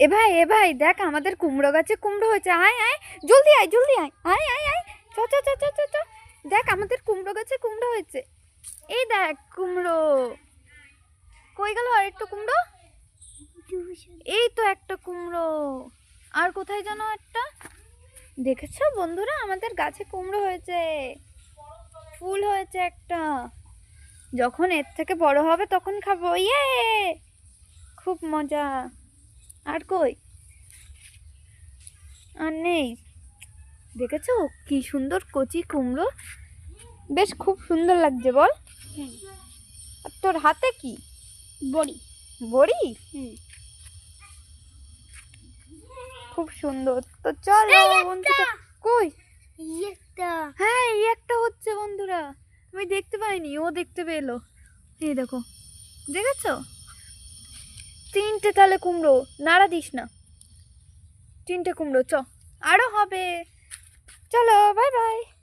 এ ভাই দেখ আমাদের কুমড়ো গাছে কুমড়ো হয়েছে। আয় আয়, জলদি আয়, জলদি আয়, আয় আয় আয়, চ চ চ চ চ চ। দেখ আমাদের কুমড়ো গাছে কুমড়ো হয়েছে। এই দেখ কুমড়ো। কই গেল আরেকটা কুমড়ো? এই তো একটা কুমড়ো। আর কোথায় যেন একটা? দেখেছো বন্ধুরা, আমাদের গাছে কুমড়ো হয়েছে, ফুল হয়েছে একটা। যখন এর থেকে বড় হবে তখন খাবো। ইয়ে, খুব মজা। আর কই? আর নেই। দেখেছো কি সুন্দর কচি কুমড়ো, বেশ খুব সুন্দর লাগছে বল। আর তোর হাতে কি? বড়ি। বড়ি? খুব সুন্দর। তো চলো বন্ধুরা। কই? হ্যাঁ এই একটা হচ্ছে বন্ধুরা, আমি দেখতে পাইনি, ও দেখতে পেলো। এই দেখো, দেখেছো? তিনটে তালে কুমড়ো, নাড়া দিস না। তিনটে কুমড়ো, চ আরো হবে।